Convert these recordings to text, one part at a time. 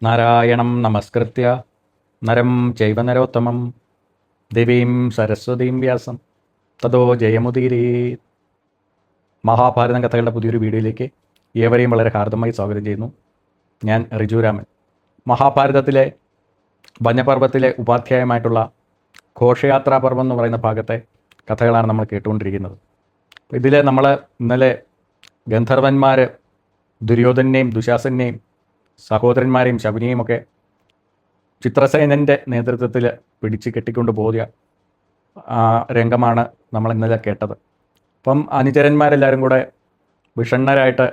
നാരായണം നമസ്കൃത്യ നരം ചൈവ നരോത്തമം ദേവീം സരസ്വതീം വ്യാസം തതോ ജയമുദീരേ. മഹാഭാരതം കഥകളുടെ പുതിയൊരു വീഡിയോയിലേക്ക് ഏവരെയും വളരെ ഹാർദമായി സ്വാഗതം ചെയ്യുന്നു. ഞാൻ റിജുരാമൻ. മഹാഭാരതത്തിലെ വന്യപർവ്വത്തിലെ ഉപാധ്യായമായിട്ടുള്ള ഘോഷയാത്രാപർവം എന്ന് പറയുന്ന ഭാഗത്തെ കഥകളാണ് നമ്മൾ കേട്ടുകൊണ്ടിരിക്കുന്നത്. ഇതിൽ നമ്മൾ ഇന്നലെ ഗന്ധർവന്മാർ ദുര്യോധനെയും ദുശാസനെയും സഹോദരന്മാരെയും ശകുനിയും ഒക്കെ ചിത്രസേനൻ്റെ നേതൃത്വത്തിൽ പിടിച്ച് കെട്ടിക്കൊണ്ട് പോയ രംഗമാണ് നമ്മൾ ഇന്നലെ കേട്ടത്. അപ്പം അനുചരന്മാരെല്ലാവരും കൂടെ വിഷണ്ണരായിട്ട്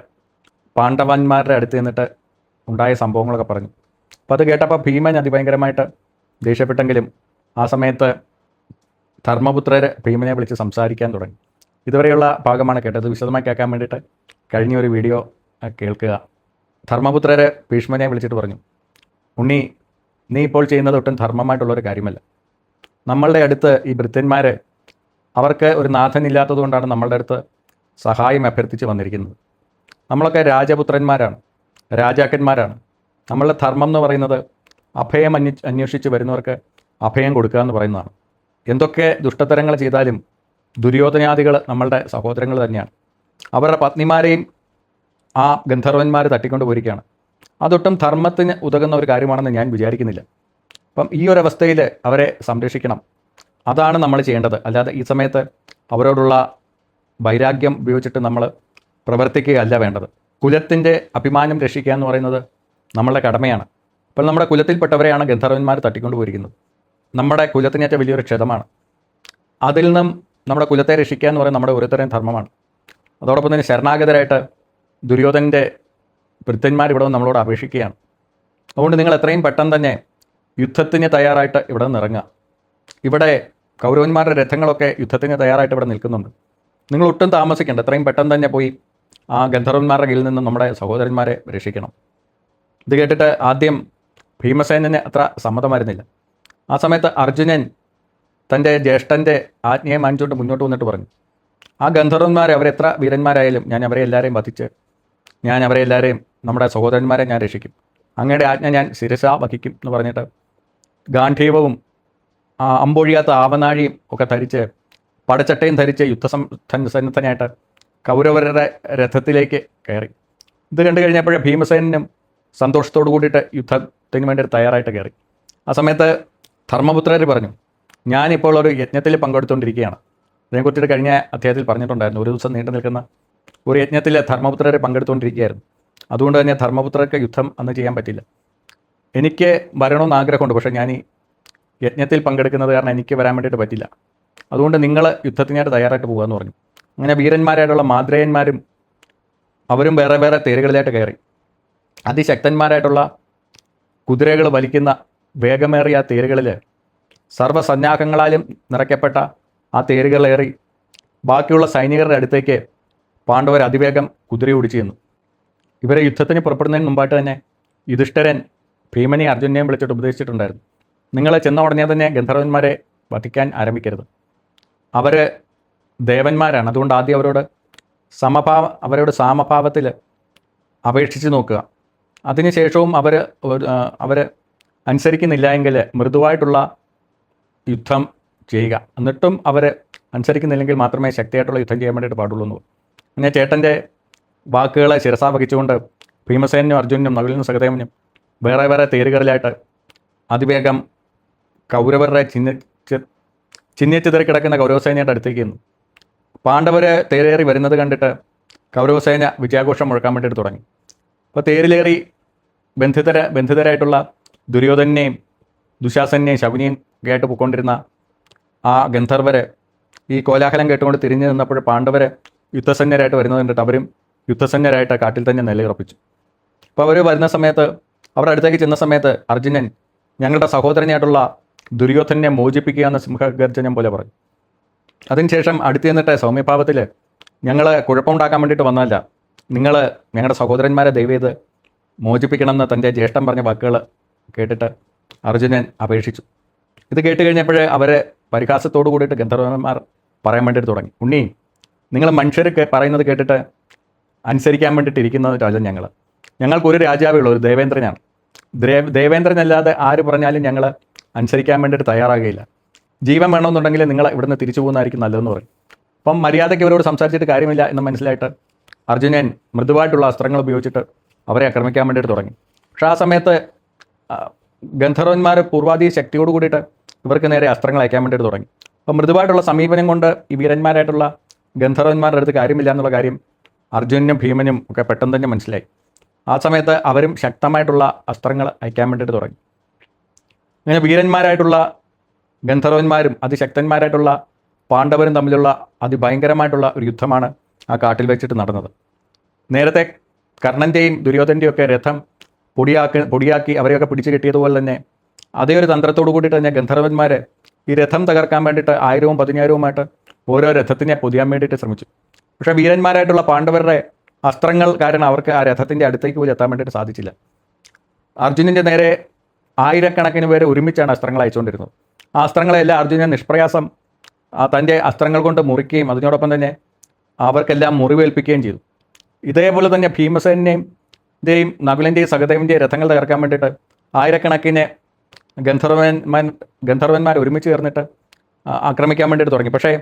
പാണ്ഡവന്മാരുടെ അടുത്ത് നിന്നിട്ട് ഉണ്ടായ സംഭവങ്ങളൊക്കെ പറഞ്ഞു. അപ്പോൾ അത് കേട്ടപ്പോൾ ഭീമൻ അതിഭയങ്കരമായിട്ട് ദേഷ്യപ്പെട്ടെങ്കിലും ആ സമയത്ത് ധർമ്മപുത്രർ ഭീമനെ വിളിച്ച് സംസാരിക്കാൻ തുടങ്ങി. ഇതുവരെയുള്ള ഭാഗമാണ് കേട്ടത്. വിശദമായി കേൾക്കാൻ വേണ്ടിയിട്ട് കഴിഞ്ഞൊരു വീഡിയോ കേൾക്കുക. ധർമ്മപുത്രർ ഭീഷ്മനെ വിളിച്ചിട്ട് പറഞ്ഞു, ഉണ്ണി, നീ ഇപ്പോൾ ചെയ്യുന്നത് ഒട്ടും ധർമ്മമായിട്ടുള്ളൊരു കാര്യമല്ല. നമ്മളുടെ അടുത്ത് ഈ ഭൃത്യന്മാർ അവർക്ക് ഒരു നാഥനില്ലാത്തതുകൊണ്ടാണ് നമ്മളുടെ അടുത്ത് സഹായം അഭ്യർത്ഥിച്ച് വന്നിരിക്കുന്നത്. നമ്മളൊക്കെ രാജപുത്രന്മാരാണ്, രാജാക്കന്മാരാണ്. നമ്മളുടെ ധർമ്മം എന്ന് പറയുന്നത് അഭയം അന്വേഷിച്ച് വരുന്നവർക്ക് അഭയം കൊടുക്കുക എന്ന് പറയുന്നതാണ്. എന്തൊക്കെ ദുഷ്ടതരങ്ങൾ ചെയ്താലും ദുര്യോധനാദികൾ നമ്മളുടെ സഹോദരങ്ങൾ തന്നെയാണ്. അവരുടെ പത്നിമാരെയും ആ ഗന്ധർവന്മാർ തട്ടിക്കൊണ്ട് പോയിരിക്കുകയാണ്. അതൊട്ടും ധർമ്മത്തിന് ഉതകുന്ന ഒരു കാര്യമാണെന്ന് ഞാൻ വിചാരിക്കുന്നില്ല. അപ്പം ഈ ഒരവസ്ഥയിൽ അവരെ സംരക്ഷിക്കണം, അതാണ് നമ്മൾ ചെയ്യേണ്ടത്. അല്ലാതെ ഈ സമയത്ത് അവരോടുള്ള വൈരാഗ്യം ഉപയോഗിച്ചിട്ട് നമ്മൾ പ്രവർത്തിക്കുകയല്ല വേണ്ടത്. കുലത്തിൻ്റെ അഭിമാനം രക്ഷിക്കുക എന്ന് പറയുന്നത് നമ്മളുടെ കടമയാണ്. അപ്പോൾ നമ്മുടെ കുലത്തിൽപ്പെട്ടവരെയാണ് ഗന്ധർവന്മാർ തട്ടിക്കൊണ്ട് പോയിരിക്കുന്നത്. നമ്മുടെ കുലത്തിനേറ്റ വലിയൊരു ക്ഷതമാണ്. അതിൽ നിന്നും നമ്മുടെ കുലത്തെ രക്ഷിക്കുക എന്ന് പറയുന്നത് നമ്മുടെ ഓരോരുത്തരെയും ധർമ്മമാണ്. അതോടൊപ്പം തന്നെ ശരണാഗതരായിട്ട് ദുര്യോധനൻ്റെ ഭൃത്യന്മാർ ഇവിടെ നമ്മളോട് അപേക്ഷിക്കുകയാണ്. അതുകൊണ്ട് നിങ്ങൾ എത്രയും പെട്ടെന്ന് തന്നെ യുദ്ധത്തിന് തയ്യാറായിട്ട് ഇവിടെ നിന്ന് ഇറങ്ങുക. ഇവിടെ കൗരവന്മാരുടെ രഥങ്ങളൊക്കെ യുദ്ധത്തിന് തയ്യാറായിട്ട് ഇവിടെ നിൽക്കുന്നുണ്ട്. നിങ്ങൾ ഒട്ടും താമസിക്കേണ്ട, എത്രയും പെട്ടെന്ന് തന്നെ പോയി ആ ഗന്ധർവന്മാരുടെ കയ്യിൽ നിന്നും നമ്മുടെ സഹോദരന്മാരെ രക്ഷിക്കണം. ഇത് കേട്ടിട്ട് ആദ്യം ഭീമസേനന് അത്ര സമ്മതമായിരുന്നില്ല. ആ സമയത്ത് അർജുനൻ തൻ്റെ ജ്യേഷ്ഠൻ്റെ ആജ്ഞയെ മാനിച്ചുകൊണ്ട് മുന്നോട്ട് വന്നിട്ട് പറഞ്ഞു, ആ ഗന്ധർവന്മാരെ അവരെത്ര വീരന്മാരായാലും ഞാൻ അവരെ എല്ലാവരെയും വധിച്ച് ഞാൻ അവരെ എല്ലാവരെയും നമ്മുടെ സഹോദരന്മാരെ ഞാൻ രക്ഷിക്കും. അങ്ങയുടെ ആജ്ഞ ഞാൻ ശിരസാ വഹിക്കും എന്ന് പറഞ്ഞിട്ട് ഗാന്ധീവവും അമ്പൊഴിയാത്ത ആവനാഴിയും ഒക്കെ ധരിച്ച് പടച്ചട്ടയും ധരിച്ച് യുദ്ധസന്നദ്ധനായിട്ട് കൗരവരുടെ രഥത്തിലേക്ക് കയറി. ഇത് കണ്ടു കഴിഞ്ഞപ്പോഴേ ഭീമസേനും സന്തോഷത്തോടു കൂടിയിട്ട് യുദ്ധത്തിന് വേണ്ടി തയ്യാറായിട്ട് കയറി. ആ സമയത്ത് ധർമ്മപുത്രർ പറഞ്ഞു, ഞാനിപ്പോൾ ഒരു യജ്ഞത്തിൽ പങ്കെടുത്തുകൊണ്ടിരിക്കുകയാണ്. ഇതിനെക്കുറിച്ചിട്ട് കഴിഞ്ഞ അധ്യായത്തിൽ പറഞ്ഞിട്ടുണ്ടായിരുന്നു. ഒരു ദിവസം നീണ്ടു നിൽക്കുന്ന ഒരു യജ്ഞത്തിൽ ധർമ്മപുത്രർ പങ്കെടുത്തുകൊണ്ടിരിക്കുകയായിരുന്നു. അതുകൊണ്ട് തന്നെ ധർമ്മപുത്രർക്ക് യുദ്ധം അന്ന് ചെയ്യാൻ പറ്റില്ല. എനിക്ക് വരണമെന്ന് ആഗ്രഹമുണ്ട്, പക്ഷേ ഞാൻ ഈ യജ്ഞത്തിൽ പങ്കെടുക്കുന്നത് കാരണം എനിക്ക് വരാൻ വേണ്ടിയിട്ട് പറ്റില്ല. അതുകൊണ്ട് നിങ്ങൾ യുദ്ധത്തിനായിട്ട് തയ്യാറായിട്ട് പോകുക എന്ന് പറഞ്ഞു. അങ്ങനെ വീരന്മാരായിട്ടുള്ള മാദ്രേയന്മാരും അവരും വേറെ വേറെ തേരുകളിലായിട്ട് കയറി. അതിശക്തന്മാരായിട്ടുള്ള കുതിരകൾ വലിക്കുന്ന വേഗമേറിയ ആ തേരുകളിൽ സർവ്വസന്നാഹങ്ങളാലും നിറയ്ക്കപ്പെട്ട ആ തേരുകളേറി ബാക്കിയുള്ള സൈനികരുടെ അടുത്തേക്ക് പാണ്ഡവർ അതിവേഗം കുതിര ഓടിച്ചു ചെന്നു. ഇവരെ യുദ്ധത്തിന് പുറപ്പെടുന്നതിന് മുമ്പായിട്ട് തന്നെ യുധിഷ്ഠിരൻ ഭീമനെയും അർജുനെയും വിളിച്ചിട്ട് ഉപദേശിച്ചിട്ടുണ്ടായിരുന്നു, നിങ്ങൾ ചെന്ന ഉടനെ തന്നെ ഗന്ധർവന്മാരെ വധിക്കാൻ ആരംഭിക്കരുത്. അവർ ദേവന്മാരാണ്. അതുകൊണ്ട് ആദ്യം അവരോട് സമഭാവത്തിൽ അപേക്ഷിച്ച് നോക്കുക. അതിനുശേഷവും അവർ അനുസരിക്കുന്നില്ല എങ്കിൽ മൃദുവായിട്ടുള്ള യുദ്ധം ചെയ്യുക. എന്നിട്ടും അവർ അനുസരിക്കുന്നില്ലെങ്കിൽ മാത്രമേ ശക്തിയായിട്ടുള്ള യുദ്ധം ചെയ്യാൻ വേണ്ടിയിട്ട് പാടുള്ളൂ എന്ന്. പിന്നെ ചേട്ടൻ്റെ വാക്കുകളെ ശിരസാ വഹിച്ചുകൊണ്ട് ഭീമസേനും അർജുനും നകുലിനും സഹദേവനും വേറെ വേറെ തേരുകളിലായിട്ട് അതിവേഗം കൗരവരുടെ ചിഹ്നിച്ചിതറി കിടക്കുന്ന കൗരവസേനയുടെ അടുത്തേക്ക് നിന്നു. പാണ്ഡവർ തേരേറി വരുന്നത് കണ്ടിട്ട് കൗരവസേന വിജയാഘോഷം മുഴക്കാൻ വേണ്ടിയിട്ട് തുടങ്ങി. അപ്പോൾ തേരിലേറി ബന്ധിതരായിട്ടുള്ള ദുര്യോധനെയും ദുശാസനെയും ശകുനിയും കേട്ട് പോയിക്കൊണ്ടിരുന്ന ആ ഗന്ധർവർ ഈ കോലാഹലം കേട്ടുകൊണ്ട് തിരിഞ്ഞു നിന്നപ്പോൾ പാണ്ഡവർ യുദ്ധസന്നരായിട്ട് വരുന്നത് കണ്ടിട്ട് അവരും യുദ്ധസന്നരായിട്ട് കാട്ടിൽ തന്നെ നിലയുറപ്പിച്ചു. അപ്പോൾ അവർ വരുന്ന സമയത്ത് അവരുടെ അടുത്തേക്ക് ചെന്ന സമയത്ത് അർജുനൻ ഞങ്ങളുടെ സഹോദരനായിട്ടുള്ള ദുര്യോധനെ മോചിപ്പിക്കുക എന്ന സിംഹഗർജനം പോലെ പറഞ്ഞു. അതിനുശേഷം അടുത്ത് നിന്നിട്ട് സൗമ്യഭാവത്തിൽ ഞങ്ങൾ കുഴപ്പമുണ്ടാക്കാൻ വേണ്ടിയിട്ട് വന്നതല്ല, നിങ്ങൾ ഞങ്ങളുടെ സഹോദരന്മാരെ ദയവേത് മോചിപ്പിക്കണമെന്ന് തൻ്റെ ജ്യേഷ്ഠൻ പറഞ്ഞ വാക്കുകൾ കേട്ടിട്ട് അർജുനൻ അപേക്ഷിച്ചു. ഇത് കേട്ട് കഴിഞ്ഞപ്പോഴേ അവരെ പരിഹാസത്തോടു കൂടിയിട്ട് ഗന്ധർവന്മാർ പറയാൻ വേണ്ടിയിട്ട് തുടങ്ങി, ഉണ്ണി, നിങ്ങൾ മനുഷ്യർ പറയുന്നത് കേട്ടിട്ട് അനുസരിക്കാൻ വേണ്ടിയിട്ട് ഇരിക്കുന്നവരല്ല ഞങ്ങൾക്കൊരു രാജാവേ ഉള്ളൂ, ഒരു ദേവേന്ദ്രനാണ്. ദേവേന്ദ്രനല്ലാതെ ആര് പറഞ്ഞാലും ഞങ്ങൾ അനുസരിക്കാൻ വേണ്ടിയിട്ട് തയ്യാറാകുകയില്ല. ജീവൻ വേണമെന്നുണ്ടെങ്കിൽ നിങ്ങൾ ഇവിടുന്ന് തിരിച്ചു പോകുന്നതായിരിക്കും നല്ലതെന്ന് പറയും. അപ്പം മര്യാദയ്ക്ക് ഇവരോട് സംസാരിച്ചിട്ട് കാര്യമില്ല എന്ന് മനസ്സിലായിട്ട് അർജുനൻ മൃദുവായിട്ടുള്ള അസ്ത്രങ്ങൾ ഉപയോഗിച്ചിട്ട് അവരെ ആക്രമിക്കാൻ വേണ്ടിയിട്ട് തുടങ്ങി. പക്ഷേ ആ സമയത്ത് ഗന്ധർവന്മാർ പൂർവാധീന ശക്തിയോട് കൂടിയിട്ട് ഇവർക്ക് നേരെ അസ്ത്രങ്ങൾ അയക്കാൻ വേണ്ടിയിട്ട് തുടങ്ങി. അപ്പം മൃദുവായിട്ടുള്ള സമീപനം കൊണ്ട് ഈ വീരന്മാരായിട്ടുള്ള ഗന്ധർവന്മാരുടെ അടുത്ത് കാര്യമില്ല എന്നുള്ള കാര്യം അർജുനനും ഭീമനും ഒക്കെ പെട്ടെന്ന് തന്നെ മനസ്സിലായി. ആ സമയത്ത് അവരും ശക്തമായിട്ടുള്ള അസ്ത്രങ്ങൾ അയക്കാൻ വേണ്ടിയിട്ട് തുടങ്ങി. അങ്ങനെ വീരന്മാരായിട്ടുള്ള ഗന്ധർവന്മാരും അതിശക്തന്മാരായിട്ടുള്ള പാണ്ഡവരും തമ്മിലുള്ള അതിഭയങ്കരമായിട്ടുള്ള ഒരു യുദ്ധമാണ് ആ കാട്ടിൽ വെച്ചിട്ട് നടന്നത്. നേരത്തെ കർണൻ്റെയും ദുര്യോധൻ്റെയും ഒക്കെ രഥം പൊടിയാക്കി അവരെയൊക്കെ പിടിച്ചു കിട്ടിയതുപോലെ തന്നെ അതേ ഒരു തന്ത്രത്തോടു കൂടിയിട്ട് തന്നെ ഗന്ധർവന്മാർ ഈ രഥം തകർക്കാൻ വേണ്ടിയിട്ട് 1000-ഉം 10,000-ഉമായിട്ട് ഓരോ രഥത്തിനെ പൊതിയാൻ വേണ്ടിയിട്ട് ശ്രമിച്ചു. പക്ഷേ വീരന്മാരായിട്ടുള്ള പാണ്ഡവരുടെ അസ്ത്രങ്ങൾ കാരണം അവർക്ക് ആ രഥത്തിൻ്റെ അടുത്തേക്ക് പോലും എത്താൻ വേണ്ടിയിട്ട് സാധിച്ചില്ല. അർജുനൻ്റെ നേരെ ആയിരക്കണക്കിന് പേര് ഒരുമിച്ചാണ് അസ്ത്രങ്ങൾ അയച്ചുകൊണ്ടിരുന്നത്. ആ അസ്ത്രങ്ങളെല്ലാം അർജുനൻ നിഷ്പ്രയാസം തൻ്റെ അസ്ത്രങ്ങൾ കൊണ്ട് മുറിക്കുകയും അതിനോടൊപ്പം തന്നെ അവർക്കെല്ലാം മുറിവേൽപ്പിക്കുകയും ചെയ്തു. ഇതേപോലെ തന്നെ ഭീമസേനൻ്റെയും നകുലൻ്റെയും സഹദേവൻ്റെയും രഥങ്ങൾ തകർക്കാൻ വേണ്ടിയിട്ട് ആയിരക്കണക്കിന് ഗന്ധർവന്മാർ ഒരുമിച്ച് ചേർന്നിട്ട് ആക്രമിക്കാൻ വേണ്ടിയിട്ട് തുടങ്ങി. പക്ഷേ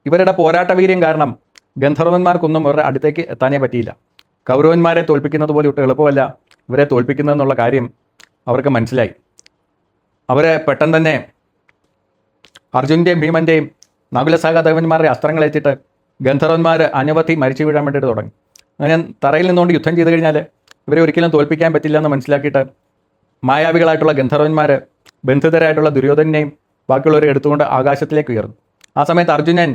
ഇവരുടെ പോരാട്ടവീര്യം കാരണം ഗന്ധർവന്മാർക്കൊന്നും ഇവരുടെ അടുത്തേക്ക് എത്താനേ പറ്റിയില്ല. കൗരവന്മാരെ തോൽപ്പിക്കുന്നത് പോലെ ഒട്ടും എളുപ്പമല്ല ഇവരെ തോൽപ്പിക്കുന്നതെന്നുള്ള കാര്യം അവർക്ക് മനസ്സിലായി. അവരെ പെട്ടെന്ന് തന്നെ അർജുൻ്റെയും ഭീമൻ്റെയും നകുല സഹദേവന്മാരുടെ അസ്ത്രങ്ങൾ ഏറ്റിട്ട് ഗന്ധർവന്മാർ അനവധി മരിച്ചു വീഴാൻ വേണ്ടിയിട്ട് തുടങ്ങി. അങ്ങനെ തറയിൽ നിന്നുകൊണ്ട് യുദ്ധം ചെയ്ത് കഴിഞ്ഞാൽ ഇവരെ ഒരിക്കലും തോൽപ്പിക്കാൻ പറ്റില്ല എന്ന് മനസ്സിലാക്കിയിട്ട് മായാവികളായിട്ടുള്ള ഗന്ധർവന്മാർ ബന്ധിതരായിട്ടുള്ള ദുര്യോധനെയും ബാക്കിയുള്ളവരെ എടുത്തുകൊണ്ട് ആകാശത്തിലേക്ക് ഉയർന്നു. ആ സമയത്ത് അർജുനൻ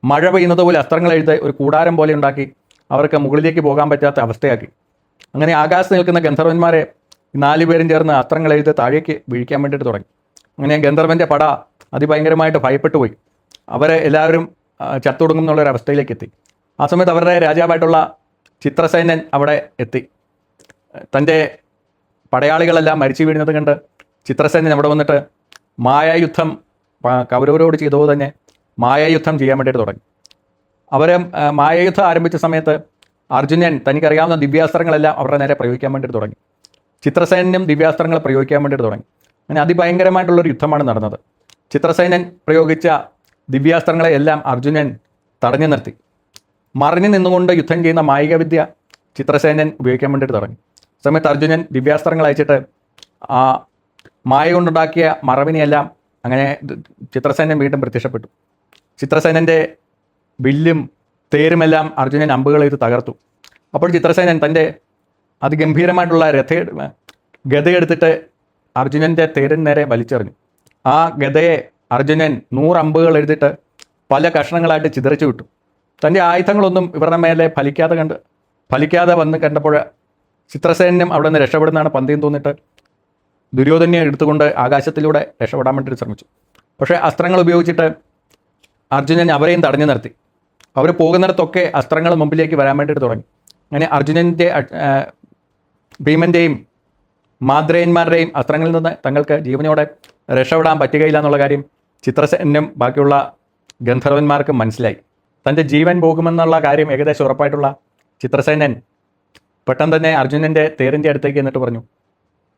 മഴ പെയ്യുന്നത് പോലെ അസ്ത്രങ്ങൾ എഴുതി ഒരു കൂടാരം പോലെ ഉണ്ടാക്കി അവർക്ക് മുകളിലേക്ക് പോകാൻ പറ്റാത്ത അവസ്ഥയാക്കി. അങ്ങനെ ആകാശത്ത് നിൽക്കുന്ന ഗന്ധർവന്മാരെ 4 പേരും ചേർന്ന് അസ്ത്രങ്ങൾ എഴുതി താഴേക്ക് വീഴിക്കാൻ വേണ്ടിയിട്ട് തുടങ്ങി. അങ്ങനെ ഗന്ധർവൻ്റെ പട അതിഭയങ്കരമായിട്ട് ഭയപ്പെട്ടു പോയി. അവരെ എല്ലാവരും ചത്തൊടുങ്ങും എന്നുള്ളൊരവസ്ഥയിലേക്ക് എത്തി. ആ സമയത്ത് അവരുടെ രാജാവായിട്ടുള്ള ചിത്രസേനൻ അവിടെ എത്തി. തൻ്റെ പടയാളികളെല്ലാം മരിച്ചു വീഴുന്നത് കണ്ട് ചിത്രസേനൻ അവിടെ വന്നിട്ട് മായായുദ്ധം കൗരവരോട് ചെയ്തതുപോലെ തന്നെ മായായുദ്ധം ചെയ്യാൻ വേണ്ടിയിട്ട് തുടങ്ങി. അവർ മായായുദ്ധം ആരംഭിച്ച സമയത്ത് അർജുനൻ തനിക്കറിയാവുന്ന ദിവ്യാസ്ത്രങ്ങളെല്ലാം അവരുടെ നേരെ പ്രയോഗിക്കാൻ വേണ്ടിയിട്ട് തുടങ്ങി. ചിത്രസേനനും ദിവ്യാസ്ത്രങ്ങൾ പ്രയോഗിക്കാൻ വേണ്ടിയിട്ട് തുടങ്ങി. അങ്ങനെ അതിഭയങ്കരമായിട്ടുള്ളൊരു യുദ്ധമാണ് നടന്നത്. ചിത്രസേനൻ പ്രയോഗിച്ച ദിവ്യാസ്ത്രങ്ങളെ എല്ലാം അർജുനൻ തടഞ്ഞു നിർത്തി. മറിഞ്ഞു നിന്നുകൊണ്ട് യുദ്ധം ചെയ്യുന്ന മായികവിദ്യ ചിത്രസേനൻ ഉപയോഗിക്കാൻ വേണ്ടിയിട്ട് തുടങ്ങി. സമയത്ത് അർജുനൻ ദിവ്യാസ്ത്രങ്ങൾ അയച്ചിട്ട് ആ മായ കൊണ്ടുണ്ടാക്കിയ മറവിനെയെല്ലാം അങ്ങനെ ചിത്രസേനൻ വീണ്ടും പ്രത്യക്ഷപ്പെട്ടു. ചിത്രസേനൻ്റെ വില്ലും തേരുമെല്ലാം അർജുനൻ അമ്പുകൾ ചെയ്ത് തകർത്തു. അപ്പോൾ ചിത്രസേനൻ തൻ്റെ അതിഗംഭീരമായിട്ടുള്ള ഗദയെടുത്തിട്ട് അർജുനൻ്റെ തേരിന് നേരെ വലിച്ചെറിഞ്ഞു. ആ ഗദയെ അർജുനൻ 100 അമ്പുകൾ എഴുതിയിട്ട് പല കഷ്ണങ്ങളായിട്ട് ചിതറിച്ചു വിട്ടു. തൻ്റെ ആയുധങ്ങളൊന്നും ഇവരുടെ മേലെ ഫലിക്കാതെ വന്ന് കണ്ടപ്പോൾ ചിത്രസേനും അവിടെ നിന്ന് രക്ഷപ്പെടുന്നതാണ് പന്തിയും തോന്നിയിട്ട് ദുര്യോധനെ എടുത്തുകൊണ്ട് ആകാശത്തിലൂടെ രക്ഷപ്പെടാൻ വേണ്ടിയിട്ട് ശ്രമിച്ചു. പക്ഷേ അസ്ത്രങ്ങൾ ഉപയോഗിച്ചിട്ട് അർജുനൻ അവരെയും തടഞ്ഞു നിർത്തി. അവർ പോകുന്നിടത്തൊക്കെ അസ്ത്രങ്ങൾ മുമ്പിലേക്ക് വരാൻ വേണ്ടിയിട്ട് തുടങ്ങി. അങ്ങനെ അർജുനൻ്റെ ഭീമൻ്റെയും മാദ്രയന്മാരുടെയും അസ്ത്രങ്ങളിൽ നിന്ന് തങ്ങൾക്ക് ജീവനോടെ രക്ഷപ്പെടാൻ പറ്റുകയില്ല എന്നുള്ള കാര്യം ചിത്രസേനും ബാക്കിയുള്ള ഗന്ധർവന്മാർക്കും മനസ്സിലായി. തൻ്റെ ജീവൻ പോകുമെന്നുള്ള കാര്യം ഏകദേശം ഉറപ്പായിട്ടുള്ള ചിത്രസേനൻ പെട്ടെന്ന് തന്നെ അർജുനൻ്റെ തേരിൻ്റെ അടുത്തേക്ക് എന്നിട്ട് പറഞ്ഞു,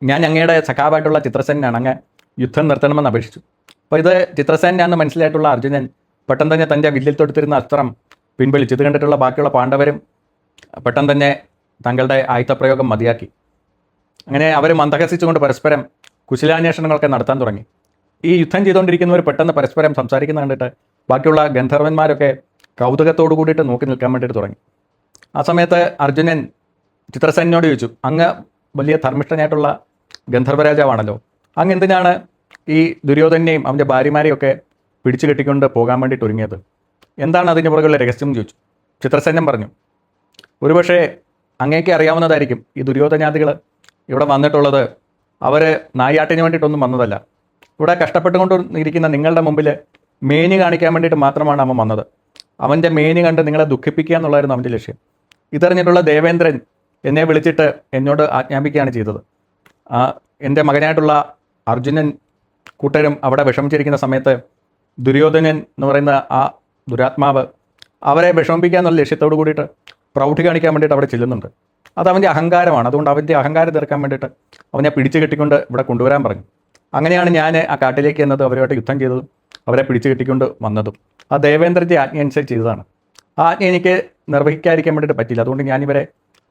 ഞാൻ അങ്ങയുടെ സഖാവായിട്ടുള്ള ചിത്രസേനാണ്, അങ്ങ് യുദ്ധം നിർത്തണമെന്ന് അപേക്ഷിച്ചു. അപ്പോൾ ഇത് ചിത്രസേനാണെന്ന് മനസ്സിലായിട്ടുള്ള അർജുനൻ പെട്ടെന്ന് തന്നെ തൻ്റെ വില്ലിൽ തൊടുത്തിരുന്ന അസ്ത്രം പിൻവലിച്ചു. ഇത് കണ്ടിട്ടുള്ള ബാക്കിയുള്ള പാണ്ഡവരും പെട്ടെന്ന് തന്നെ തങ്ങളുടെ ആയുധപ്രയോഗം മതിയാക്കി. അങ്ങനെ അവർ മന്ദഹസിച്ചുകൊണ്ട് പരസ്പരം കുശലാന്വേഷണങ്ങളൊക്കെ നടത്താൻ തുടങ്ങി. ഈ യുദ്ധം ചെയ്തുകൊണ്ടിരിക്കുന്നവർ പെട്ടെന്ന് പരസ്പരം സംസാരിക്കുന്ന കണ്ടിട്ട് ബാക്കിയുള്ള ഗന്ധർവന്മാരൊക്കെ കൗതുകത്തോടു കൂടിയിട്ട് നോക്കി നിൽക്കാൻ വേണ്ടിയിട്ട് തുടങ്ങി. ആ സമയത്ത് അർജുനൻ ചിത്രസേനോട് ചോദിച്ചു, അങ്ങ് വലിയ ധർമ്മിഷ്ഠനായിട്ടുള്ള ഗന്ധർവരാജാവാണല്ലോ, അങ്ങ് എന്തിനാണ് ഈ ദുര്യോധനെയും അവൻ്റെ ഭാര്യമാരെയൊക്കെ പിടിച്ചു കെട്ടിക്കൊണ്ട് പോകാൻ വേണ്ടിയിട്ട് ഒരുങ്ങിയത്? എന്താണ് അതിൻ്റെ പുറകുള്ള രഹസ്യം ചോദിച്ചു. ചിത്രസേനൻ പറഞ്ഞു, ഒരുപക്ഷെ അങ്ങേക്ക് അറിയാവുന്നതായിരിക്കും, ഈ ദുര്യോധനാദികൾ ഇവിടെ വന്നിട്ടുള്ളത് അവർ നായാട്ടിന് വേണ്ടിയിട്ടൊന്നും വന്നതല്ല. ഇവിടെ കഷ്ടപ്പെട്ടുകൊണ്ട് ഇരിക്കുന്ന നിങ്ങളുടെ മുമ്പിൽ മേനി കാണിക്കാൻ വേണ്ടിയിട്ട് മാത്രമാണ് അവൻ വന്നത്. അവൻ്റെ മേനി കണ്ട് നിങ്ങളെ ദുഃഖിപ്പിക്കുക എന്നുള്ളതായിരുന്നു അവൻ്റെ ലക്ഷ്യം. ഇതറിഞ്ഞിട്ടുള്ള ദേവേന്ദ്രൻ എന്നെ വിളിച്ചിട്ട് എന്നോട് ആജ്ഞാപിക്കുകയാണ് ചെയ്തത്. എൻ്റെ മകനായിട്ടുള്ള അർജുനൻ കൂട്ടരും അവിടെ വിഷമിച്ചിരിക്കുന്ന സമയത്ത് ദുര്യോധനൻ എന്ന് പറയുന്ന ആ ദുരാത്മാവ് അവരെ വിഷമിപ്പിക്കുക എന്നുള്ള ലക്ഷ്യത്തോടു കൂടിയിട്ട് പ്രൗഢി കാണിക്കാൻ വേണ്ടിയിട്ട് അവിടെ ചെല്ലുന്നുണ്ട്. അത് അവൻ്റെ അഹങ്കാരമാണ്. അതുകൊണ്ട് അവൻ്റെ അഹങ്കാരം തീർക്കാൻ വേണ്ടിയിട്ട് അവനെ പിടിച്ചു കെട്ടിക്കൊണ്ട് ഇവിടെ കൊണ്ടുവരാൻ പറഞ്ഞു. അങ്ങനെയാണ് ഞാൻ ആ കാട്ടിലേക്ക് എന്നത് അവരുമായിട്ട് യുദ്ധം ചെയ്തതും അവരെ പിടിച്ചു കെട്ടിക്കൊണ്ട് വന്നതും. ആ ദേവേന്ദ്രൻ്റെ ആജ്ഞ അനുസരിച്ച് ചെയ്തതാണ്. ആ ആജ്ഞ എനിക്ക് നിർവഹിക്കാതിരിക്കാൻ വേണ്ടിയിട്ട് പറ്റില്ല. അതുകൊണ്ട് ഞാനിവരെ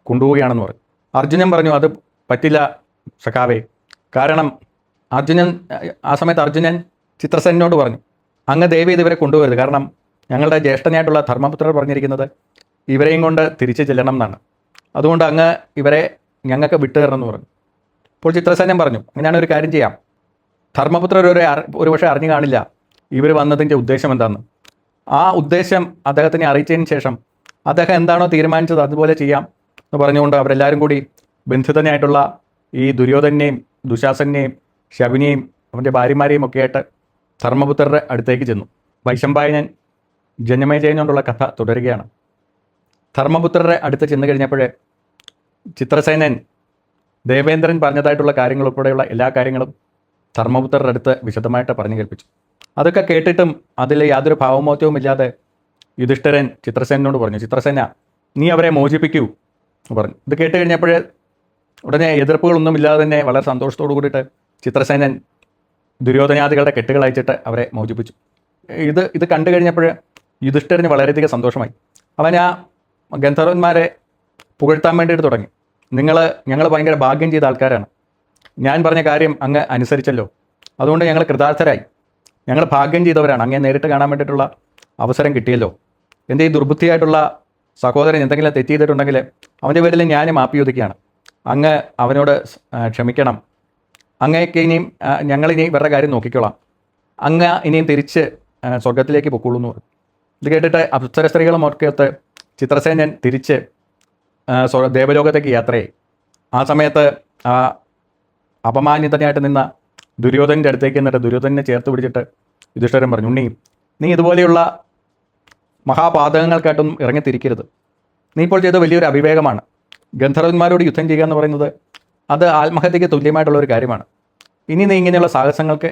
കൊണ്ടുപോവുകയാണെന്ന് പറഞ്ഞു. അർജുനൻ പറഞ്ഞു, അത് പറ്റില്ല സഖാവേ. കാരണം ആ സമയത്ത് അർജുനൻ ചിത്രസേനോട് പറഞ്ഞു, അങ്ങ് ദയവ് ചെയ്ത് ഇവരെ കൊണ്ടുപോകരുത്. കാരണം ഞങ്ങളുടെ ജ്യേഷ്ഠനായിട്ടുള്ള ധർമ്മപുത്രർ പറഞ്ഞിരിക്കുന്നത് ഇവരെയും കൊണ്ട് തിരിച്ച് ചെല്ലണം എന്നാണ്. അതുകൊണ്ട് അങ്ങ് ഇവരെ ഞങ്ങൾക്ക് വിട്ടുതരണം എന്ന് പറഞ്ഞു. അപ്പോൾ ചിത്രസേനൻ പറഞ്ഞു, അങ്ങനെയാണ് ഒരു കാര്യം ചെയ്യാം. ധർമ്മപുത്രർ ഒരു പക്ഷേ അറിഞ്ഞു കാണില്ല ഇവർ വന്നതിൻ്റെ ഉദ്ദേശം എന്താണെന്ന്. ആ ഉദ്ദേശം അദ്ദേഹത്തിനെ അറിയിച്ചതിന് ശേഷം അദ്ദേഹം എന്താണോ തീരുമാനിച്ചത് അതുപോലെ ചെയ്യാം എന്ന് പറഞ്ഞുകൊണ്ട് അവരെല്ലാവരും കൂടി ബന്ധിതനായിട്ടുള്ള ഈ ദുര്യോധനെയും ദുശാസനെയും ശകുനിയെയും അവൻ്റെ ഭാര്യമാരെയും ഒക്കെ ആയിട്ട് ധർമ്മപുത്രരുടെ അടുത്തേക്ക് ചെന്നു. വൈശമ്പായനൻ ജനമേജയനോടുള്ള കഥ തുടരുകയാണ്. ധർമ്മപുത്രരുടെ അടുത്ത് ചെന്ന് കഴിഞ്ഞപ്പോഴേ ചിത്രസേനൻ ദേവേന്ദ്രൻ പറഞ്ഞതായിട്ടുള്ള കാര്യങ്ങൾ ഉൾപ്പെടെയുള്ള എല്ലാ കാര്യങ്ങളും ധർമ്മപുത്രരുടെ അടുത്ത് വിശദമായിട്ട് പറഞ്ഞു കേൾപ്പിച്ചു. അതൊക്കെ കേട്ടിട്ടും അതിൽ യാതൊരു ഭാവമോറ്റവും ഇല്ലാതെ യുധിഷ്ഠിരൻ ചിത്രസേനോട് പറഞ്ഞു, ചിത്രസേന നീ അവരെ മോചിപ്പിക്കൂ എന്ന് പറഞ്ഞു. ഇത് കേട്ട് കഴിഞ്ഞപ്പോഴേ ഉടനെ എതിർപ്പുകളൊന്നുമില്ലാതെ തന്നെ വളരെ സന്തോഷത്തോടു കൂടിയിട്ട് ചിത്രസേനൻ ദുര്യോധനാദികളുടെ കെട്ടുകൾ അയച്ചിട്ട് അവരെ മോചിപ്പിച്ചു. ഇത് കണ്ടു കഴിഞ്ഞപ്പോൾ യുധിഷ്ഠിരന് വളരെയധികം സന്തോഷമായി. അവൻ ആ ഗന്ധർവന്മാരെ പുകഴ്ത്താൻ വേണ്ടിയിട്ട് തുടങ്ങി. ഞങ്ങൾ ഭയങ്കര ഭാഗ്യം ചെയ്ത ആൾക്കാരാണ്. ഞാൻ പറഞ്ഞ കാര്യം അങ്ങ് അനുസരിച്ചല്ലോ, അതുകൊണ്ട് ഞങ്ങൾ കൃതാർത്ഥരായി. ഞങ്ങൾ ഭാഗ്യം ചെയ്തവരാണ്. അങ്ങേ നേരിട്ട് കാണാൻ വേണ്ടിയിട്ടുള്ള അവസരം കിട്ടിയല്ലോ. എൻ്റെ ഈ ദുർബുദ്ധിയായിട്ടുള്ള സഹോദരൻ എന്തെങ്കിലും തെറ്റ് ചെയ്തിട്ടുണ്ടെങ്കിൽ അവൻ്റെ പേരിൽ ഞാൻ മാപ്പി ചോദിക്കുകയാണ്. അങ്ങ് അവനോട് ക്ഷമിക്കണം. അങ്ങേക്ക് ഇനിയും ഞങ്ങളിനി ഇവരുടെ കാര്യം നോക്കിക്കോളാം. അങ്ങ് ഇനിയും തിരിച്ച് സ്വർഗത്തിലേക്ക് പൊക്കോളൂ എന്ന് പറഞ്ഞു. ഇത് കേട്ടിട്ട് അപ്സര സ്ത്രീകളും ഒക്കെയൊത്ത് ചിത്രസേനൻ തിരിച്ച് ദേവലോകത്തേക്ക് യാത്രയായി. ആ സമയത്ത് അപമാനിതനായിട്ട് നിന്ന ദുര്യോധനൻ്റെ അടുത്തേക്ക് എന്നിട്ട് ദുര്യോധനെ ചേർത്ത് പിടിച്ചിട്ട് യുധിഷ്ഠിരൻ പറഞ്ഞു, ഉണ്ണി നീ ഇതുപോലെയുള്ള മഹാപാതകങ്ങൾക്കായിട്ടൊന്നും ഇറങ്ങിത്തിരിക്കരുത്. നീ ഇപ്പോൾ ചെയ്ത വലിയൊരു അവിവേകമാണ്. ഗന്ധർവന്മാരോട് യുദ്ധം ചെയ്യുക എന്ന് പറയുന്നത് അത് ആത്മഹത്യയ്ക്ക് തുല്യമായിട്ടുള്ള ഒരു കാര്യമാണ്. ഇനി നീ ഇങ്ങനെയുള്ള സാഹസങ്ങൾക്ക്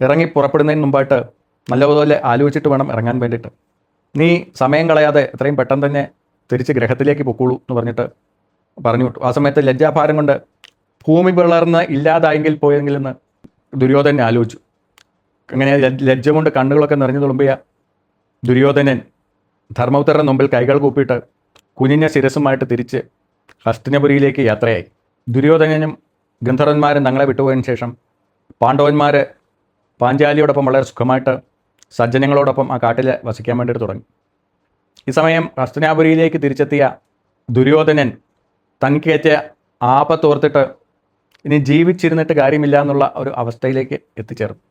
ഇറങ്ങി പുറപ്പെടുന്നതിന് മുമ്പായിട്ട് നല്ലപോലെ ആലോചിച്ചിട്ട് വേണം ഇറങ്ങാൻ വേണ്ടിയിട്ട്. നീ സമയം കളയാതെ എത്രയും പെട്ടെന്ന് തന്നെ തിരിച്ച് ഗ്രഹത്തിലേക്ക് പൊക്കോളൂ എന്ന് പറഞ്ഞിട്ട് പറഞ്ഞു വിട്ടു. ആ സമയത്ത് ലജ്ജാഭാരം കൊണ്ട് ഭൂമി പിളർന്ന് ഇല്ലാതായെങ്കിൽ പോയെങ്കിലെന്ന് ദുര്യോധനൻ ആലോചിച്ചു. അങ്ങനെ ലജ്ജ കൊണ്ട് കണ്ണുകളൊക്കെ നിറഞ്ഞു തുളുമ്പിയ ദുര്യോധനൻ ധർമ്മപുത്രരുടെ മുമ്പിൽ കൈകൾ കൂപ്പിയിട്ട് കുനിഞ്ഞ ശിരസുമായിട്ട് തിരിച്ച് ഹസ്തിനപുരിയിലേക്ക് യാത്രയായി. ദുര്യോധനനും ഗന്ധർവന്മാരും തങ്ങളെ വിട്ടുപോയതിനു ശേഷം പാണ്ഡവന്മാർ പാഞ്ചാലിയോടൊപ്പം വളരെ സുഖമായിട്ട് സജ്ജനങ്ങളോടൊപ്പം ആ കാട്ടിൽ വസിക്കാൻ വേണ്ടിയിട്ട് തുടങ്ങി. ഈ സമയം ഹസ്തിനാപുരിയിലേക്ക് തിരിച്ചെത്തിയ ദുര്യോധനൻ തനിക്കേറ്റ ആപത്തോർത്തിട്ട് ഇനി ജീവിച്ചിരുന്നിട്ട് കാര്യമില്ല എന്നുള്ള ഒരു അവസ്ഥയിലേക്ക് എത്തിച്ചേർന്നു.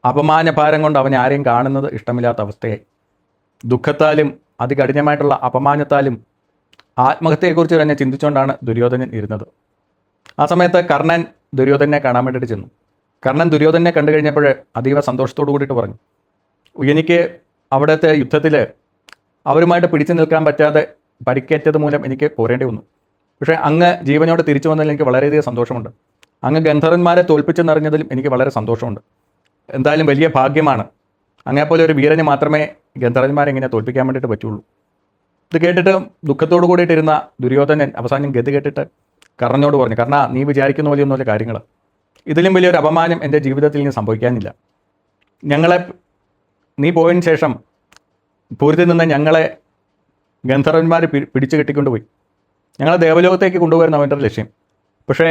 അപമാനഭാരം കൊണ്ട് അവൻ ആരെയും കാണുന്നത് ഇഷ്ടമില്ലാത്ത അവസ്ഥയായി. ദുഃഖത്താലും അതികഠിനമായിട്ടുള്ള അപമാനത്താലും ആത്മഹത്യയെക്കുറിച്ച് തന്നെ ചിന്തിച്ചുകൊണ്ടാണ് ദുര്യോധനൻ ഇരുന്നത്. ആ സമയത്ത് കർണൻ ദുര്യോധനെ കാണാൻ വേണ്ടിയിട്ട് ചെന്നു. കർണൻ ദുര്യോധനെ കണ്ടു കഴിഞ്ഞപ്പോൾ അതീവ സന്തോഷത്തോടു കൂടിയിട്ട് പറഞ്ഞു, എനിക്ക് അവിടുത്തെ യുദ്ധത്തിൽ അവരുമായിട്ട് പിടിച്ചു നിൽക്കാൻ പറ്റാതെ പരിക്കേറ്റത് മൂലം എനിക്ക് പോരേണ്ടി വന്നു. പക്ഷേ അങ്ങ് ജീവനോട് തിരിച്ചു വന്നതിൽ എനിക്ക് വളരെയധികം സന്തോഷമുണ്ട്. അങ്ങ് ഗന്ധർവന്മാരെ തോൽപ്പിച്ചെന്നറിഞ്ഞതിലും എനിക്ക് വളരെ സന്തോഷമുണ്ട്. എന്തായാലും വലിയ ഭാഗ്യമാണ്. അങ്ങനെപ്പോലെ ഒരു വീരന് മാത്രമേ ഗന്ധർവന്മാരെ ഇങ്ങനെ തോൽപ്പിക്കാൻ വേണ്ടിയിട്ട് പറ്റുള്ളൂ. ഇത് കേട്ടിട്ട് ദുഃഖത്തോടു കൂടിയിട്ടിരുന്ന ദുര്യോധനൻ അവസാനം ഗതി കേട്ടിട്ട് കർണനോട് പറഞ്ഞു, കർണ നീ വിചാരിക്കുന്ന പോലെയൊന്നുമല്ല കാര്യങ്ങൾ. ഇതിലും വലിയൊരു അപമാനം എൻ്റെ ജീവിതത്തിൽ ഇനി സംഭവിക്കാനില്ല. നീ പോയതിന് ശേഷം പൂരത്തിൽ നിന്ന് ഞങ്ങളെ ഗന്ധർവന്മാർ പിടിച്ചു കെട്ടിക്കൊണ്ടുപോയി. ഞങ്ങളെ ദേവലോകത്തേക്ക് കൊണ്ടുപോയിരുന്ന അവൻ്റെ ലക്ഷ്യം. പക്ഷേ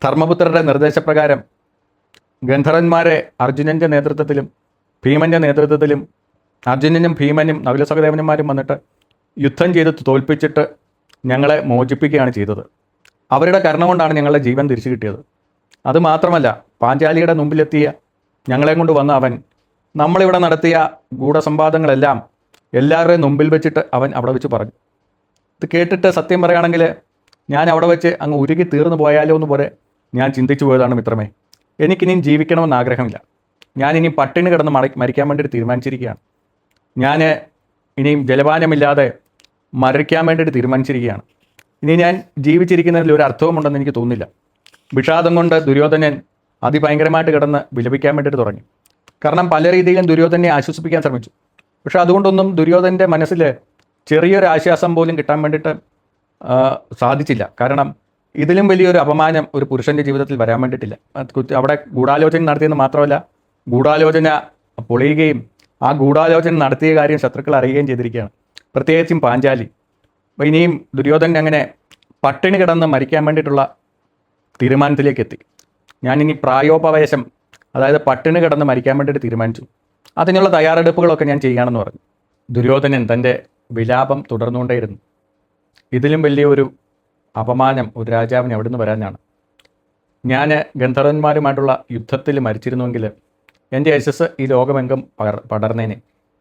ധർമ്മപുത്രരുടെ നിർദ്ദേശപ്രകാരം ഗന്ധർവന്മാരെ അർജുനൻ്റെ നേതൃത്വത്തിലും ഭീമൻ്റെ നേതൃത്വത്തിലും അർജുനനും ഭീമനും നകുലസഹദേവന്മാരും വന്നിട്ട് യുദ്ധം ചെയ്ത് തോൽപ്പിച്ചിട്ട് ഞങ്ങളെ മോചിപ്പിക്കുകയാണ് ചെയ്തത്. അവരുടെ കരുണ കൊണ്ടാണ് ഞങ്ങളുടെ ജീവൻ തിരിച്ചു കിട്ടിയത്. അതുമാത്രമല്ല, പാഞ്ചാലിയുടെ മുമ്പിലെത്തിയ ഞങ്ങളെ കൊണ്ട് വന്ന അവൻ നമ്മളിവിടെ നടത്തിയ ഗൂഢസംവാദങ്ങളെല്ലാം എല്ലാവരുടെയും മുമ്പിൽ വെച്ചിട്ട് അവൻ അവിടെ വെച്ച് പറഞ്ഞു. ഇത് കേട്ടിട്ട് സത്യം പറയുകയാണെങ്കിൽ ഞാൻ അവിടെ വെച്ച് അങ്ങ് ഉരുകി തീർന്നു പോയാലോ എന്ന് പോലെ ഞാൻ ചിന്തിച്ചു പോയതാണ് മിത്രമേ. എനിക്കിനിയും ജീവിക്കണമെന്ന് ആഗ്രഹമില്ല. ഞാനിനി പട്ടിണി കിടന്ന് മരിക്കാൻ വേണ്ടിയിട്ട് തീരുമാനിച്ചിരിക്കുകയാണ്. ഞാൻ ഇനിയും ജലപാനമില്ലാതെ മരിക്കാൻ വേണ്ടിയിട്ട് തീരുമാനിച്ചിരിക്കുകയാണ്. ഇനി ഞാൻ ജീവിച്ചിരിക്കുന്നതിൽ ഒരു അർത്ഥവുമുണ്ടെന്ന് എനിക്ക് തോന്നുന്നില്ല. വിഷാദം കൊണ്ട് ദുര്യോധനൻ അതിഭയങ്കരമായിട്ട് കിടന്ന് വിലപിക്കാൻ വേണ്ടിയിട്ട് തുടങ്ങി. കാരണം പല രീതിയിലും ദുര്യോധനെ ആശ്വസിപ്പിക്കാൻ ശ്രമിച്ചു. പക്ഷെ അതുകൊണ്ടൊന്നും ദുര്യോധനൻ്റെ മനസ്സിൽ ചെറിയൊരു ആശ്വാസം പോലും കിട്ടാൻ വേണ്ടിയിട്ട് സാധിച്ചില്ല. കാരണം ഇതിലും വലിയൊരു അപമാനം ഒരു പുരുഷൻ്റെ ജീവിതത്തിൽ വരാൻ വേണ്ടിയിട്ടില്ല. അവിടെ ഗൂഢാലോചന നടത്തിയെന്ന് മാത്രമല്ല, ഗൂഢാലോചന പൊളിയുകയും ആ ഗൂഢാലോചന നടത്തിയ കാര്യം ശത്രുക്കൾ അറിയുകയും ചെയ്തിരിക്കുകയാണ്, പ്രത്യേകിച്ചും പാഞ്ചാലി. അപ്പോൾ ഇനിയും ദുര്യോധനൻ അങ്ങനെ പട്ടിണി കിടന്ന് മരിക്കാൻ വേണ്ടിയിട്ടുള്ള തീരുമാനത്തിലേക്ക് എത്തി. ഞാനിനി പ്രായോപവേശം, അതായത് പട്ടിണി കിടന്ന് മരിക്കാൻ വേണ്ടിയിട്ട് തീരുമാനിച്ചു. അതിനുള്ള തയ്യാറെടുപ്പുകളൊക്കെ ഞാൻ ചെയ്യുകയാണെന്ന് പറഞ്ഞു. ദുര്യോധനൻ തൻ്റെ വിലാപം തുടർന്നുകൊണ്ടേയിരുന്നു. ഇതിലും വലിയൊരു അപമാനം ഒരു രാജാവിന് എവിടെ നിന്ന് വരാനാണ്? ഞാൻ ഗന്ധർവന്മാരുമായിട്ടുള്ള യുദ്ധത്തിൽ മരിച്ചിരുന്നുവെങ്കിൽ എൻ്റെ യശസ് ഈ ലോകമെങ്കും പടർന്നേനെ.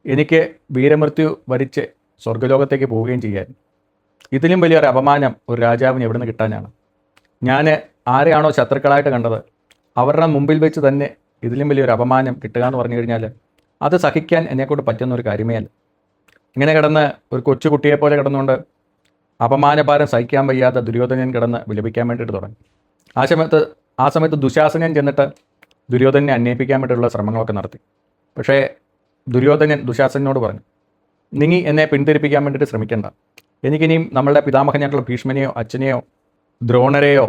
എനിക്ക് വീരമൃത്യു വരിച്ച് സ്വർഗ്ഗലോകത്തേക്ക് പോവുകയും ചെയ്യാൻ. ഇതിലും വലിയൊരു അപമാനം ഒരു രാജാവിന് എവിടെ നിന്ന് കിട്ടാനാണ്? ഞാൻ ആരെയാണോ ശത്രുക്കളായിട്ട് കണ്ടത് അവരുടെ മുമ്പിൽ വെച്ച് തന്നെ ഇതിലും വലിയൊരു അപമാനം കിട്ടുക എന്ന് പറഞ്ഞു കഴിഞ്ഞാൽ അത് സഹിക്കാൻ എന്നെക്കൊണ്ട് പറ്റുന്ന ഒരു കാര്യമേ അല്ല. ഇങ്ങനെ കിടന്ന് ഒരു കൊച്ചുകുട്ടിയെപ്പോലെ കിടന്നുകൊണ്ട് അപമാനഭാരം സഹിക്കാൻ വയ്യാത്ത ദുര്യോധനൻ കിടന്ന് വിലപിക്കാൻ വേണ്ടിയിട്ട് തുടങ്ങി. ആ സമയത്ത് ദുശാസനൻ ചെന്നിട്ട് ദുര്യോധനെ അന്വേഷിക്കാൻ വേണ്ടിയിട്ടുള്ള ശ്രമങ്ങളൊക്കെ നടത്തി. പക്ഷേ ദുര്യോധനൻ ദുശാസനോട് പറഞ്ഞു, നീ എന്നെ പിന്തിരിപ്പിക്കാൻ വേണ്ടിയിട്ട് ശ്രമിക്കേണ്ട. എനിക്കിനിയും നമ്മളുടെ പിതാമഹനായിട്ടുള്ള ഭീഷ്മനെയോ അച്ഛനെയോ ദ്രോണരെയോ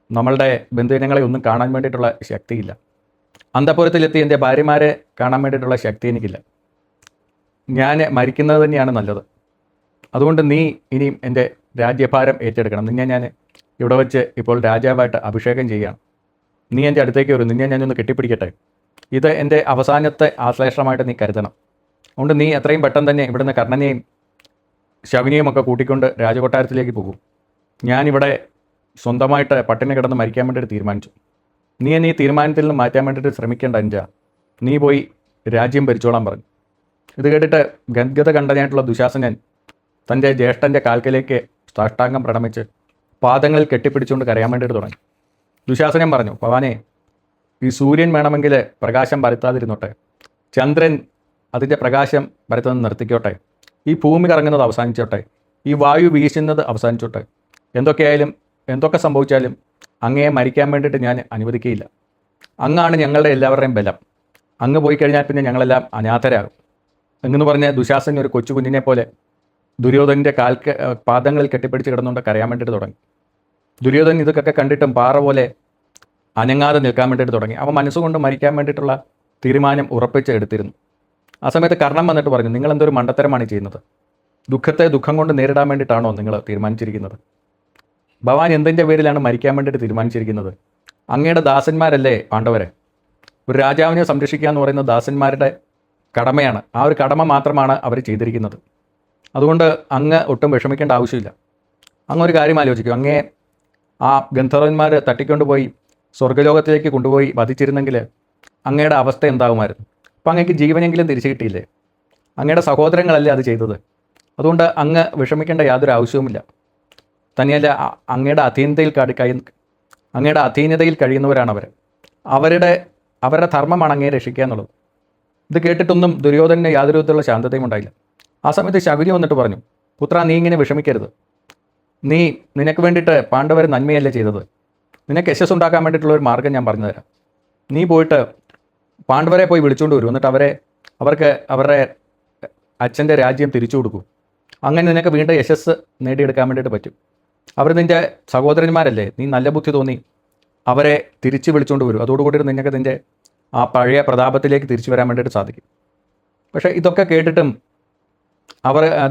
നമ്മളുടെ ബന്ധുജനങ്ങളെ ഒന്നും കാണാൻ വേണ്ടിയിട്ടുള്ള ശക്തിയില്ല. അന്തഃപുരത്തിലെത്തി എൻ്റെ ഭാര്യമാരെ കാണാൻ വേണ്ടിയിട്ടുള്ള ശക്തി എനിക്കില്ല. ഞാൻ മരിക്കുന്നത് തന്നെയാണ് നല്ലത്. അതുകൊണ്ട് നീ ഇനിയും എൻ്റെ രാജ്യഭാരം ഏറ്റെടുക്കണം. നിന്നെ ഞാൻ ഇവിടെ വെച്ച് ഇപ്പോൾ രാജാവായിട്ട് അഭിഷേകം ചെയ്യുകയാണ്. നീ എൻ്റെ അടുത്തേക്ക് വരും, നിന്നെ ഞാനൊന്ന് കെട്ടിപ്പിടിക്കട്ടെ. ഇത് എൻ്റെ അവസാനത്തെ ആശ്ലേഷമായിട്ട് നീ കരുതണം. അതുകൊണ്ട് നീ എത്രയും പെട്ടെന്ന് തന്നെ ഇവിടുന്ന് കർണനെയും ശകുനിയും ഒക്കെ കൂട്ടിക്കൊണ്ട് രാജകൊട്ടാരത്തിലേക്ക് പോകും. ഞാനിവിടെ സ്വന്തമായിട്ട് പട്ടിണി കിടന്ന് മരിക്കാൻ വേണ്ടിയിട്ട് തീരുമാനിച്ചു. നീ എന്നെ ഈ തീരുമാനത്തിൽ നിന്ന് മാറ്റാൻ വേണ്ടിയിട്ട് ശ്രമിക്കേണ്ട അഞ്ച. നീ പോയി രാജ്യം ഭരിച്ചോളാൻ പറഞ്ഞു. ഇത് കേട്ടിട്ട് ഗദ്ഗത കണ്ടനായിട്ടുള്ള ദുശാസനൻ തൻ്റെ ജ്യേഷ്ഠൻ്റെ കാൽക്കലേക്ക് സാഷ്ടാംഗം പ്രണമിച്ച് പാദങ്ങളിൽ കെട്ടിപ്പിടിച്ചുകൊണ്ട് കരയാൻ വേണ്ടിയിട്ട് തുടങ്ങി. ദുശാസനൻ പറഞ്ഞു, ഭവാനെ, ഈ സൂര്യൻ വേണമെങ്കിൽ പ്രകാശം പരത്താതിരുന്നോട്ടെ, ചന്ദ്രൻ അതിൻ്റെ പ്രകാശം പരത്തുന്നത് നിർത്തിക്കോട്ടെ, ഈ ഭൂമി കറങ്ങുന്നത് അവസാനിച്ചോട്ടെ, ഈ വായു വീശുന്നത് അവസാനിച്ചോട്ടെ, എന്തൊക്കെ സംഭവിച്ചാലും അങ്ങയെ മരിക്കാൻ വേണ്ടിയിട്ട് ഞാൻ അനുവദിക്കുകയില്ല. അങ്ങാണ് ഞങ്ങളുടെ എല്ലാവരുടെയും ബലം. അങ്ങ് പോയി കഴിഞ്ഞാൽ പിന്നെ ഞങ്ങളെല്ലാം അനാഥരാകും എന്നു പറഞ്ഞ് ദുശാസൻ ഒരു കൊച്ചു കുഞ്ഞിനെ പോലെ ദുര്യോധനൻ്റെ പാദങ്ങളിൽ കെട്ടിപ്പിടിച്ച് കിടന്നുകൊണ്ട് കരയാൻ വേണ്ടിയിട്ട് തുടങ്ങി. ദുര്യോധനൻ ഇതൊക്കെ കണ്ടിട്ടും പാറ പോലെ അനങ്ങാതെ നിൽക്കാൻ വേണ്ടിയിട്ട് തുടങ്ങി. അവൻ മനസ്സുകൊണ്ട് മരിക്കാൻ വേണ്ടിയിട്ടുള്ള തീരുമാനം ഉറപ്പിച്ച് എടുത്തിരുന്നു. ആ സമയത്ത് കർണൻ വന്നിട്ട് പറഞ്ഞു, നിങ്ങൾ എന്തൊരു മണ്ടത്തരമാണ് ചെയ്യുന്നത്? ദുഃഖത്തെ ദുഃഖം കൊണ്ട് നേരിടാൻ വേണ്ടിയിട്ടാണോ നിങ്ങൾ തീരുമാനിച്ചിരിക്കുന്നത്? ഭവാൻ എന്തിൻ്റെ പേരിലാണ് മരിക്കാൻ വേണ്ടിയിട്ട് തീരുമാനിച്ചിരിക്കുന്നത്? അങ്ങയുടെ ദാസന്മാരല്ലേ പാണ്ഡവരെ? ഒരു രാജാവിനെ സംരക്ഷിക്കുക എന്ന് പറയുന്നത് ദാസന്മാരുടെ കടമയാണ്. ആ ഒരു കടമ മാത്രമാണ് അവർ ചെയ്തിരിക്കുന്നത്. അതുകൊണ്ട് അങ്ങ് ഒട്ടും വിഷമിക്കേണ്ട ആവശ്യമില്ല. അങ്ങൊരു കാര്യം ആലോചിക്കും, അങ്ങേ ആ ഗന്ധർവന്മാർ തട്ടിക്കൊണ്ടുപോയി സ്വർഗ്ഗലോകത്തിലേക്ക് കൊണ്ടുപോയി വധിച്ചിരുന്നെങ്കിൽ അങ്ങയുടെ അവസ്ഥ എന്താകുമായിരുന്നു? അപ്പം അങ്ങേക്ക് ജീവനെങ്കിലും തിരിച്ചു കിട്ടിയില്ലേ? അങ്ങയുടെ സഹോദരങ്ങളല്ലേ അത് ചെയ്തത്. അതുകൊണ്ട് അങ്ങ് വിഷമിക്കേണ്ട യാതൊരു ആവശ്യവുമില്ല. തന്നെയല്ല, അങ്ങയുടെ അധീനതയിൽ കഴിയുന്നവരാണ് അവർ. അവരുടെ ധർമ്മമാണ് അങ്ങയെ രക്ഷിക്കുക എന്നുള്ളത്. ഇത് കേട്ടിട്ടൊന്നും ദുര്യോധനന് യാതൊരു വിധത്തിലുള്ള ശാന്തതയും ഉണ്ടായില്ല. ആ സമയത്ത് ശകുനി വന്നിട്ട് പറഞ്ഞു, പുത്ര, നീ ഇങ്ങനെ വിഷമിക്കരുത്. നിനക്ക് വേണ്ടിയിട്ട് പാണ്ഡവർ നന്മയല്ലേ ചെയ്തത്. നിനക്ക് യശസ് ഉണ്ടാക്കാൻ വേണ്ടിയിട്ടുള്ള ഒരു മാർഗ്ഗം ഞാൻ പറഞ്ഞു തരാം. നീ പോയിട്ട് പാണ്ഡവരെ പോയി വിളിച്ചുകൊണ്ട് വരും. എന്നിട്ട് അവർക്ക് അവരുടെ അച്ഛൻ്റെ രാജ്യം തിരിച്ചു കൊടുക്കൂ. അങ്ങനെ നിനക്ക് വീണ്ടും യശസ് നേടിയെടുക്കാൻ വേണ്ടിയിട്ട് പറ്റും. അവർ നിൻ്റെ സഹോദരന്മാരല്ലേ. നീ നല്ല ബുദ്ധി തോന്നി അവരെ തിരിച്ചു വിളിച്ചുകൊണ്ട് വരും. അതോടുകൂടി നിനക്ക് നിൻ്റെ ആ പഴയ പ്രതാപത്തിലേക്ക് തിരിച്ചു വരാൻ വേണ്ടിയിട്ട് സാധിക്കും. പക്ഷേ ഇതൊക്കെ കേട്ടിട്ടും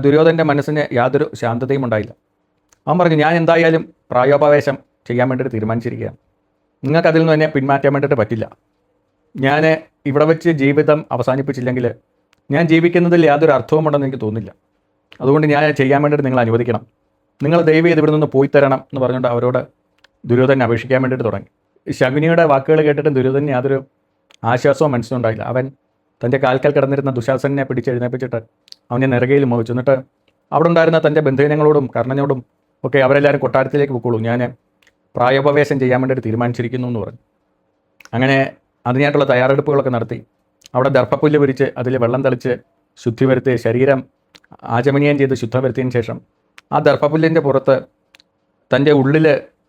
ദുര്യോധനൻ്റെ മനസ്സിന് യാതൊരു ശാന്തതയും ഉണ്ടായില്ല. അവൻ പറഞ്ഞു, ഞാൻ എന്തായാലും പ്രായോപവേശം ചെയ്യാൻ വേണ്ടിയിട്ട് തീരുമാനിച്ചിരിക്കുകയാണ്. നിങ്ങൾക്കതിൽ നിന്ന് എന്നെ പിന്മാറ്റാൻ വേണ്ടിയിട്ട് പറ്റില്ല. ഞാൻ ഇവിടെ വെച്ച് ജീവിതം അവസാനിപ്പിച്ചില്ലെങ്കിൽ ഞാൻ ജീവിക്കുന്നതിൽ യാതൊരു അർത്ഥവുമുണ്ടെന്ന് എനിക്ക് തോന്നുന്നില്ല. അതുകൊണ്ട് ഞാൻ ചെയ്യാൻ വേണ്ടിയിട്ട് നിങ്ങൾ അനുവദിക്കണം. നിങ്ങൾ ദയവ് ചെയ്ത് ഇവിടെ നിന്ന് പോയി തരണം എന്ന് പറഞ്ഞുകൊണ്ട് അവരോട് ദുര്യോധനൻ അപേക്ഷിക്കാൻ വേണ്ടിയിട്ട് തുടങ്ങി. ശകുനിയുടെ വാക്കുകൾ കേട്ടിട്ടും ദുര്യോധനന് യാതൊരു ആശ്വാസവും മനസ്സിലുണ്ടായില്ല. അവൻ തൻ്റെ കാൽക്കൽ കിടന്നിരുന്ന ദുശാസനെ പിടിച്ചെഴുന്നേപ്പിച്ചിട്ട് അവനെ നെറുകയിൽ മോഹിച്ചു. എന്നിട്ട് അവിടെ ഉണ്ടായിരുന്ന തൻ്റെ ബന്ധുജനങ്ങളോടും കർണനോടും ഒക്കെ അവരെല്ലാവരും കൊട്ടാരത്തിലേക്ക് പൊക്കോളൂ, ഞാൻ പ്രായോപവേശം ചെയ്യാൻ വേണ്ടിയിട്ട് തീരുമാനിച്ചിരിക്കുന്നു എന്ന് പറഞ്ഞു. അങ്ങനെ അതിനായിട്ടുള്ള തയ്യാറെടുപ്പുകളൊക്കെ നടത്തി അവിടെ ദർഭപ്പുല്ല് വിരിച്ച് അതിൽ വെള്ളം തളിച്ച് ശുദ്ധി വരുത്തി ശരീരം ആചമനീയം ചെയ്ത് ശുദ്ധം വരുത്തിയതിന് ശേഷം ആ ദർഭപ്പുല്ലിൻ്റെ പുറത്ത് തൻ്റെ ഉള്ളിൽ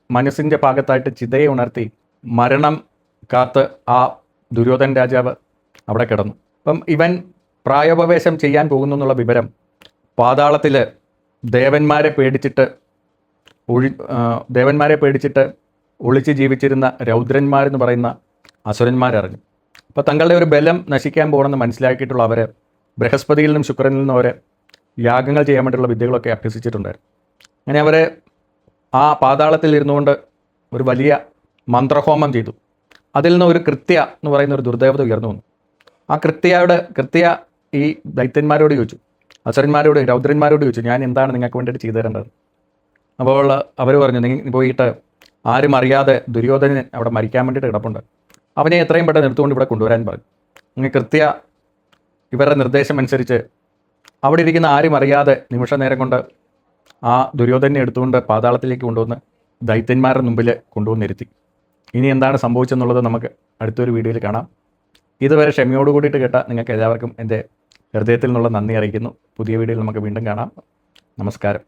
മനസ്സിൻ്റെ ഭാഗത്തായിട്ട് ചിതയെ ഉണർത്തി മരണം കാത്ത് ആ ദുര്യോധന രാജാവ് അവിടെ കിടന്നു. അപ്പം ഇവൻ പ്രായോപവേശം ചെയ്യാൻ പോകുന്നു എന്നുള്ള വിവരം പാതാളത്തിൽ ദേവന്മാരെ പേടിച്ചിട്ട് ഒളിച്ച് ജീവിച്ചിരുന്ന രൗദ്രന്മാരെന്ന് പറയുന്ന അസുരന്മാരറിഞ്ഞു. അപ്പോൾ തങ്ങളുടെ ഒരു ബലം നശിക്കാൻ പോകണമെന്ന് മനസ്സിലാക്കിയിട്ടുള്ള അവർ ബൃഹസ്പതിയിൽ നിന്നും ശുക്രനിൽ നിന്നും അവർ യാഗങ്ങൾ ചെയ്യാൻ വേണ്ടിയുള്ള വിദ്യകളൊക്കെ അഭ്യസിച്ചിട്ടുണ്ടായിരുന്നു. അങ്ങനെ അവർ ആ പാതാളത്തിൽ ഇരുന്നുകൊണ്ട് ഒരു വലിയ മന്ത്രഹോമം ചെയ്തു. അതിൽ നിന്ന് ഒരു കൃത്യ എന്ന് പറയുന്ന ഒരു ദുർദേവത ഉയർന്നു വന്നു. ആ കൃത്യ ഈ ദൈത്യന്മാരോട് ചോദിച്ചു, അസുരന്മാരോട്, രൗദ്രന്മാരോട് ചോദിച്ചു, ഞാൻ എന്താണ് നിങ്ങൾക്ക് വേണ്ടിയിട്ട് ചെയ്തു തരേണ്ടത്? അപ്പോൾ അവർ പറഞ്ഞു, നിങ്ങൾ പോയിട്ട് ആരും അറിയാതെ ദുര്യോധനൻ അവിടെ മരിക്കാൻ വേണ്ടിയിട്ട് കിടപ്പുണ്ട്, അവനെ എത്രയും പെട്ടെന്ന് എടുത്തുകൊണ്ട് ഇവിടെ കൊണ്ടുവരാൻ പറഞ്ഞു. അങ്ങനെ കൃത്യ ഇവരുടെ നിർദ്ദേശം അനുസരിച്ച് അവിടെ ഇരിക്കുന്ന ആരും അറിയാതെ നിമിഷ നേരം കൊണ്ട് ആ ദുര്യോധനെ എടുത്തുകൊണ്ട് പാതാളത്തിലേക്ക് കൊണ്ടുവന്ന് ദൈത്യന്മാരുടെ മുമ്പിൽ കൊണ്ടുവന്നിരുത്തി. ഇനി എന്താണ് സംഭവിച്ചെന്നുള്ളത് നമുക്ക് അടുത്തൊരു വീഡിയോയിൽ കാണാം. ഇതുവരെ ക്ഷമയോട് കൂടിയിട്ട് കേട്ട നിങ്ങൾക്ക് എല്ലാവർക്കും എൻ്റെ ഹൃദയത്തിൽ നിന്നുള്ള നന്ദി അറിയിക്കുന്നു. പുതിയ വീഡിയോയിൽ നമുക്ക് വീണ്ടും കാണാം. നമസ്കാരം.